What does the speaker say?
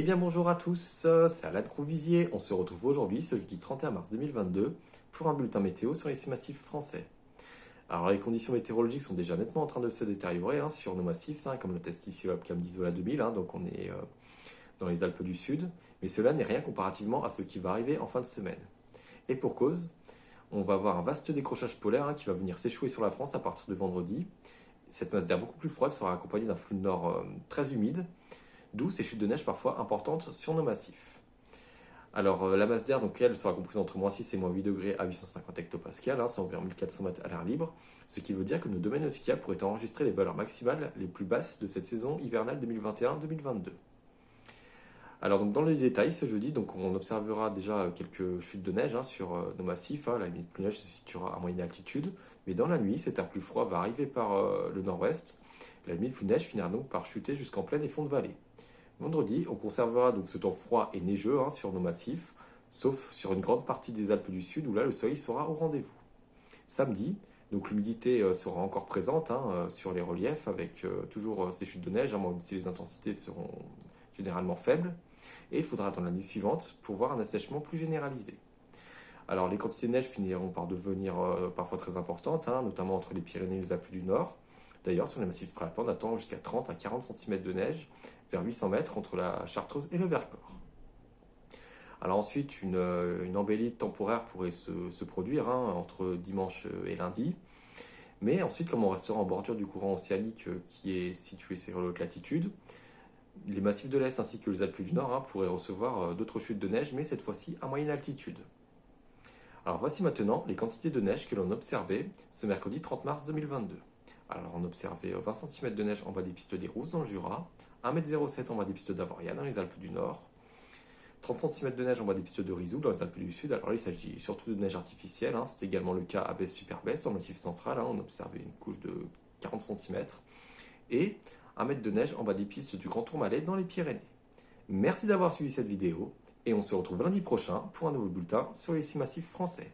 Eh bien bonjour à tous, c'est Alan Crovisier. On se retrouve aujourd'hui, ce jeudi 31 mars 2022, pour un bulletin météo sur les six massifs français. Alors les conditions météorologiques sont déjà nettement en train de se détériorer sur nos massifs, comme l'atteste ici le Webcam d'Isola 2000, donc on est dans les Alpes du Sud, mais cela n'est rien comparativement à ce qui va arriver en fin de semaine. Et pour cause, on va avoir un vaste décrochage polaire qui va venir s'échouer sur la France à partir de vendredi. Cette masse d'air beaucoup plus froide sera accompagnée d'un flux de nord très humide, d'où ces chutes de neige parfois importantes sur nos massifs. Alors la masse d'air, donc elle sera comprise entre -6 et -8 degrés à 850 hectopascales, soit environ 1400 mètres à l'air libre, ce qui veut dire que nos domaines skiables pourraient enregistrer les valeurs maximales les plus basses de cette saison hivernale 2021-2022. Alors donc dans le détail, ce jeudi, donc on observera déjà quelques chutes de neige sur nos massifs. La limite plus neige se situera à moyenne altitude, mais dans la nuit, cet air plus froid va arriver par le nord-ouest. La limite plus neige finira donc par chuter jusqu'en plaine et fond de vallée. Vendredi, on conservera donc ce temps froid et neigeux sur nos massifs, sauf sur une grande partie des Alpes du Sud où là le soleil sera au rendez-vous. Samedi, donc l'humidité sera encore présente sur les reliefs avec toujours ces chutes de neige, même si les intensités seront généralement faibles. Et il faudra attendre la nuit suivante pour voir un assèchement plus généralisé. Alors les quantités de neige finiront par devenir parfois très importantes, notamment entre les Pyrénées et les Alpes du Nord. D'ailleurs, sur les massifs préalpins, on attend jusqu'à 30 à 40 cm de neige vers 800 mètres entre la Chartreuse et le Vercors. Alors ensuite, une embellie temporaire pourrait se produire entre dimanche et lundi. Mais ensuite, comme on restera en bordure du courant océanique qui est situé sur la haute latitude, les massifs de l'Est ainsi que les Alpes du Nord pourraient recevoir d'autres chutes de neige, mais cette fois-ci à moyenne altitude. Alors voici maintenant les quantités de neige que l'on observait ce mercredi 30 mars 2022. Alors on observait 20 cm de neige en bas des pistes des Rousses dans le Jura, 1,07 m en bas des pistes d'Avoria dans les Alpes du Nord, 30 cm de neige en bas des pistes de Rizou dans les Alpes du Sud. Alors là, il s'agit surtout de neige artificielle, c'est également le cas à Besse-Super-Besse dans le massif central, on observait une couche de 40 cm, et 1 mètre de neige en bas des pistes du Grand Tourmalet dans les Pyrénées. Merci d'avoir suivi cette vidéo, et on se retrouve lundi prochain pour un nouveau bulletin sur les 6 massifs français.